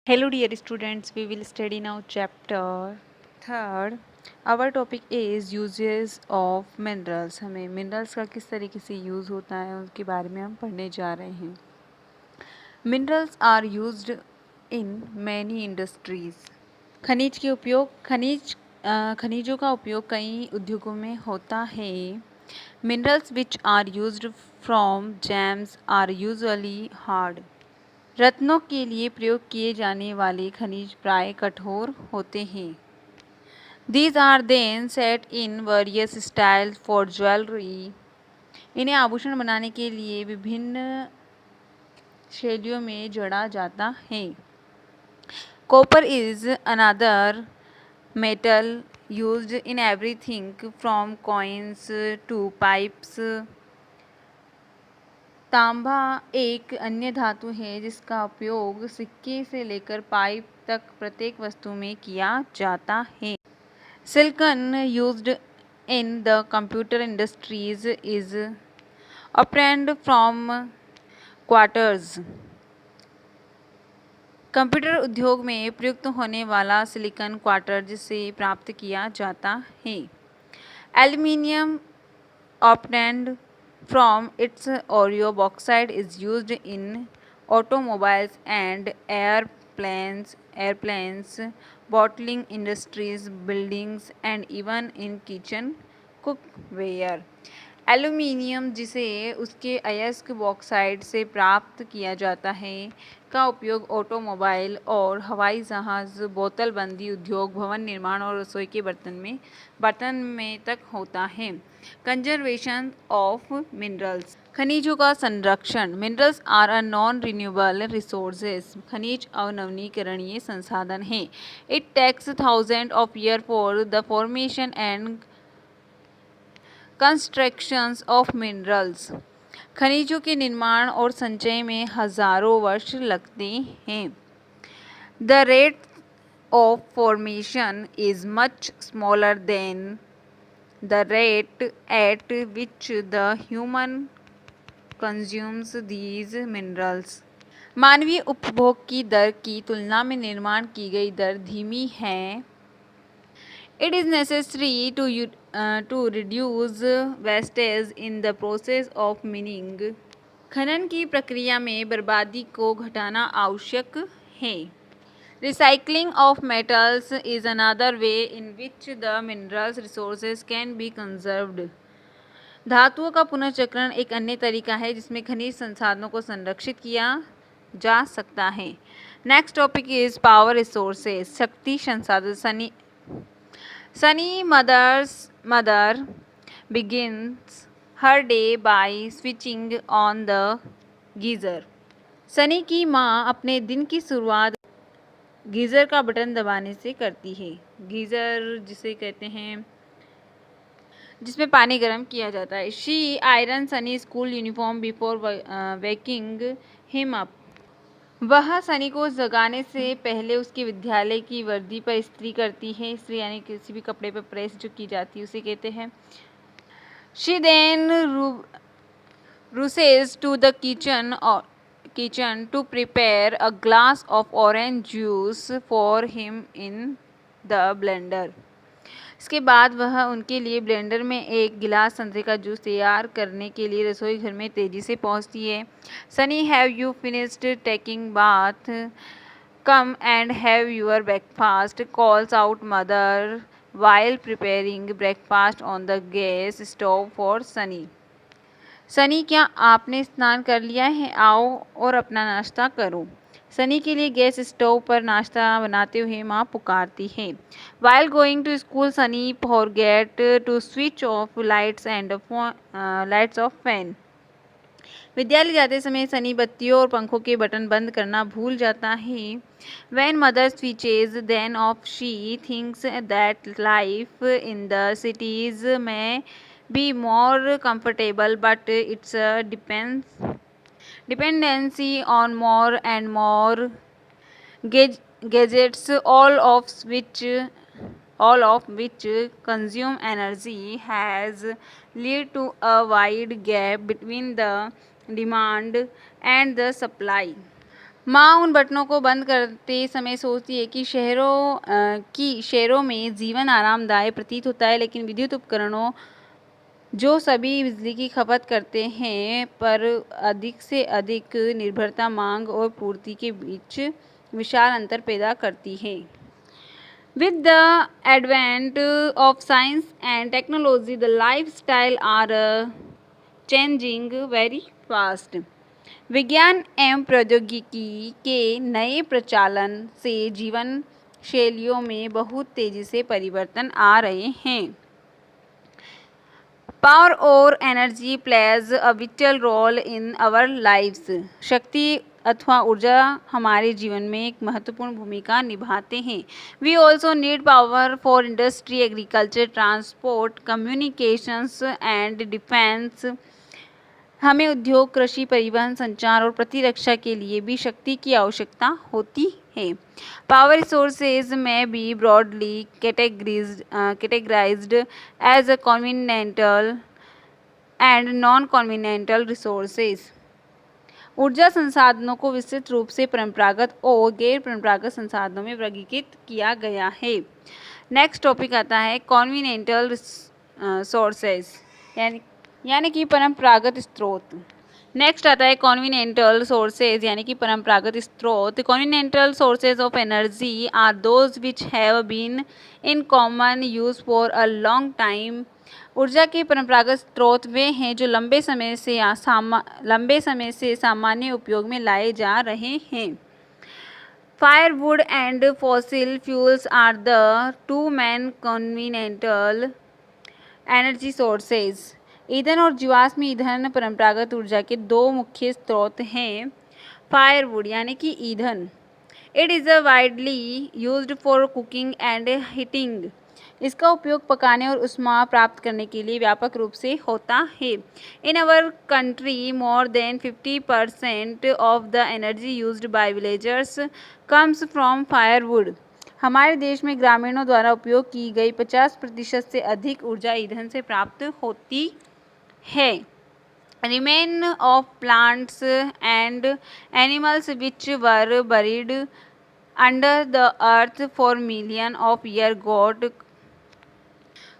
Hello dear students, we will study now chapter third. Our topic is uses of minerals. हमें minerals का किस तरीके से use होता है उसके बारे में हम पढ़ने जा रहे हैं. Minerals are used in many industries. खनिजों का उपयोग कई उद्योगों में होता है. Minerals which are used from gems are usually hard. रत्नों के लिए प्रयोग किए जाने वाले खनिज प्राय कठोर होते हैं. These are then set in various styles for jewelry. इन्हें आभूषण बनाने के लिए विभिन्न शैलियों में जड़ा जाता है. Copper is another metal used in everything from coins to pipes. तांबा एक अन्य धातु है जिसका उपयोग सिक्के से लेकर पाइप तक प्रत्येक वस्तु में किया जाता है. Silicon used in the computer industries is obtained from quartz. Computer उद्योग में प्रयुक्त होने वाला सिलिकॉन क्वार्ट्ज से प्राप्त किया जाता है. Aluminium obtained from its ore bauxite is used in automobiles and airplanes, bottling industries, buildings and even in kitchen cookware. Aluminium जिसे उसके अयस्क बॉक्साइट से प्राप्त किया जाता है का उपयोग ऑटोमोबाइल और हवाई जहाज़, बोतलबंदी उद्योग, भवन निर्माण और रसोई के बर्तन में तक होता है. Conservation of minerals. खनिजों का संरक्षण. Minerals are a non renewable resources. खनिज अनवीकरणीय संसाधन हैं. It takes thousand of year for the formation and constructions of minerals. खनिजों के निर्माण और संचय में हजारों वर्ष लगते हैं. The rate of formation is much smaller than the rate at which the human consumes these minerals. मानवीय उपभोग की दर की तुलना में निर्माण की गई दर धीमी है. It is necessary to reduce wastage in the process of mining. खनन की प्रक्रिया में बर्बादी को घटाना आवश्यक है. Recycling of metals is another way in which the minerals resources can be conserved. धातुओं का पुनर्चक्रण एक अन्य तरीका है जिसमें खनिज संसाधनों को संरक्षित किया जा सकता है. Next topic is power resources. शक्ति संसाधन. Sunny mother begins her day by switching on the geyser. Sunny की माँ अपने दिन की शुरुआत गीज़र का बटन दबाने से करती है. गीज़र जिसे कहते हैं जिसमें पानी गर्म किया जाता है. She iron Sunny school uniform before waking him up. वह सनी को जगाने से पहले उसके विद्यालय की वर्दी पर इस्त्री करती है. इस्त्री यानी किसी भी कपड़े पर प्रेस जो की जाती है उसे कहते हैं. She then rushes to the kitchen to prepare a glass of orange juice for him in the blender. इसके बाद वह उनके लिए ब्लेंडर में एक गिलास संतरे का जूस तैयार करने के लिए रसोई घर में तेजी से पहुंचती है. Sunny have you finished taking bath? Come and have your breakfast calls out mother while preparing breakfast on the gas stove for Sunny. Sunny क्या आपने स्नान कर लिया है? आओ और अपना नाश्ता करो. सनी के लिए गैस स्टोव पर नाश्ता बनाते हुए माँ पुकारती है. While going to school Sunny forget to switch off lights of fan. विद्यालय जाते समय सनी बत्तियों और पंखों के बटन बंद करना भूल जाता है. When mother switches then off she thinks that life in the cities may be more comfortable but it's a dependency on more and more gadgets, all of which consume energy, has led to a wide gap between the demand and the supply. माँ उन बटनों को बंद करते समय सोचती है कि शहरों में जीवन आरामदायक प्रतीत होता है, लेकिन विद्युत उपकरणों जो सभी बिजली की खपत करते हैं पर अधिक से अधिक निर्भरता मांग और पूर्ति के बीच विशाल अंतर पैदा करती है। With the advent of science and technology, the lifestyle are changing very fast. विज्ञान एवं प्रौद्योगिकी के नए प्रचलन से जीवन शैलियों में बहुत तेजी से परिवर्तन आ रहे हैं। पावर और energy plays a vital role in our lives. शक्ति अथवा ऊर्जा हमारे जीवन में एक महत्वपूर्ण भूमिका निभाते हैं। We also need power for industry, agriculture, transport, communications and defence. हमें उद्योग, कृषि, परिवहन, संचार और प्रतिरक्षा के लिए भी शक्ति की आवश्यकता होती है। Power resources may be broadly categorised as a continental and non continental resources. ऊर्जा संसाधनों को विस्तृत रूप से परंपरागत और गैर परंपरागत संसाधनों में वर्गीकृत किया गया है। नेक्स्ट टॉपिक आता है कॉन्टिनेंटल सोर्सेज यानी कि परंपरागत स्रोत। नेक्स्ट आता है कॉन्टिनेंटल सोर्सेज यानी कि परंपरागत स्रोत। Continental sources of energy are those which have been in common use for a long time. ऊर्जा के परंपरागत स्रोत वे हैं जो लंबे समय से सामान्य उपयोग में लाए जा रहे हैं। Firewood and fossil fuels are the two main continental energy sources. ईंधन और जीवाश्म ईंधन परंपरागत ऊर्जा के दो मुख्य स्रोत हैं। फायरवुड यानी कि ईंधन, it is widely used for cooking and heating. इसका उपयोग पकाने और ऊष्मा प्राप्त करने के लिए व्यापक रूप से होता है। In our country more than 50% of the energy used by villagers comes from firewood. हमारे देश में ग्रामीणों द्वारा उपयोग की गई 50% से अधिक ऊर्जा ईंधन से प्राप्त होती है। Remain of plants and animals which were buried under the earth for million of year got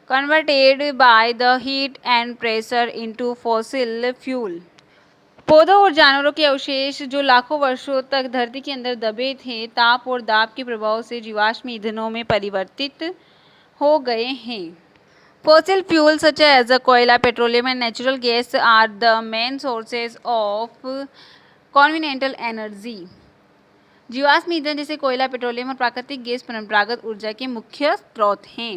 converted by the heat and pressure into fossil fuel. पौधों और जानवरों के अवशेष जो लाखों वर्षों तक धरती के अंदर दबे थे, ताप और दाब के प्रभाव से जीवाश्म ईंधनों में परिवर्तित हो गए हैं। Fossil fuels such as कोयला, petroleum and natural gas are the main sources of continental energy. जीवाश्म ईंधन जैसे कोयला, पेट्रोलियम और प्राकृतिक गैस परंपरागत ऊर्जा के मुख्य स्रोत हैं।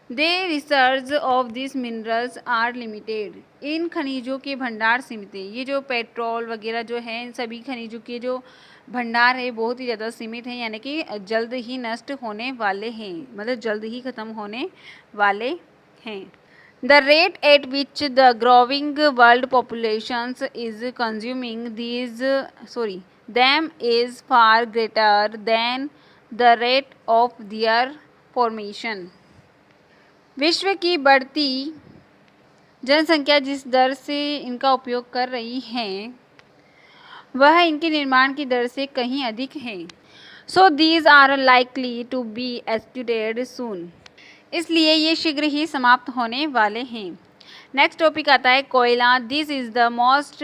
The reserves of these minerals are limited. इन खनिजों के भंडार सीमित हैं। ये जो पेट्रोल वगैरह जो है, इन सभी खनिजों के जो भंडार है बहुत ही ज़्यादा सीमित हैं, यानी कि जल्द ही नष्ट होने वाले हैं, मतलब जल्द ही ख़त्म होने वाले हैं। The rate at which the growing world populations is consuming them is far greater than the rate of their formation. विश्व की बढ़ती जनसंख्या जिस दर से इनका उपयोग कर रही है वह इनके निर्माण की दर से कहीं अधिक है। So these are likely to be exploited soon. इसलिए ये शीघ्र ही समाप्त होने वाले हैं। नेक्स्ट टॉपिक आता है कोयला। This is the most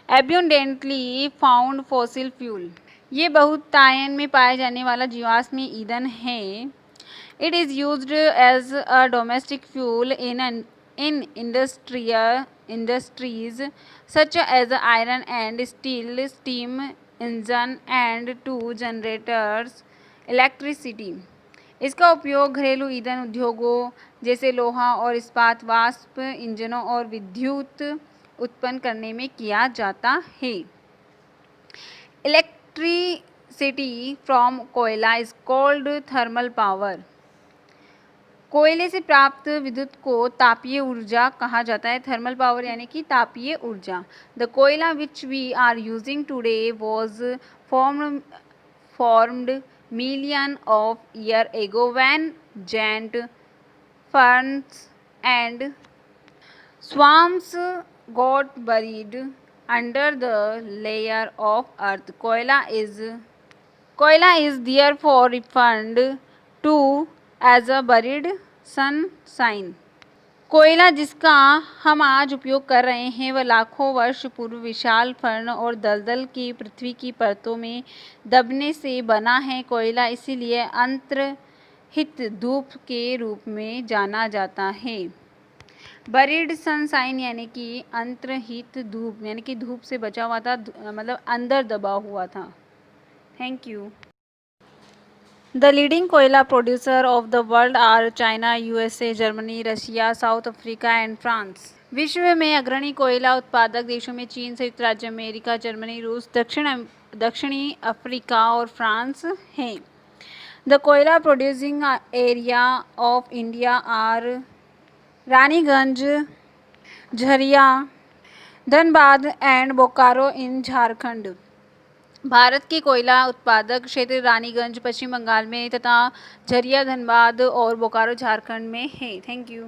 abundantly found fossil fuel. ये बहुतायन में पाए जाने वाला जीवाश्म ईंधन है। It is used as a domestic fuel in industries such as iron and steel, steam engine and to generators electricity. इसका उपयोग घरेलू ईंधन उद्योगों जैसे लोहा और इस्पात वाष्प इंजनों और विद्युत उत्पन्न करने में किया जाता है। Electricity from कोयला is called thermal power. कोयले से प्राप्त विद्युत को तापीय ऊर्जा कहा जाता है। थर्मल पावर यानी कि तापीय ऊर्जा। The koyla which we are using today was formed million of year ago when giant ferns and swamps got buried under the layer of earth. Koila is therefore referred to as a buried sunshine. कोयला जिसका हम आज उपयोग कर रहे हैं वह लाखों वर्ष पूर्व विशाल फर्न और दलदल की पृथ्वी की परतों में दबने से बना है। कोयला इसीलिए अंतर्हित धूप के रूप में जाना जाता है। बरीड सनशाइन यानी कि अंतर्हित धूप, यानी कि धूप से बचा हुआ था, मतलब अंदर दबा हुआ था। Thank you. The leading कोयला producer of the world are China, USA, Germany, Russia, south Africa and France. विश्व में अग्रणी कोयला उत्पादक देशों में चीन, संयुक्त राज्य अमेरिका, जर्मनी, रूस, दक्षिणी अफ्रीका और फ्रांस हैं। The कोयला producing area of India are Raniganj, Jharia, Dhanbad and Bokaro in Jharkhand. Bharat के कोयला उत्पादक क्षेत्र रानीगंज पश्चिम बंगाल में तथा झरिया धनबाद और बोकारो झारखंड में है। Thank you.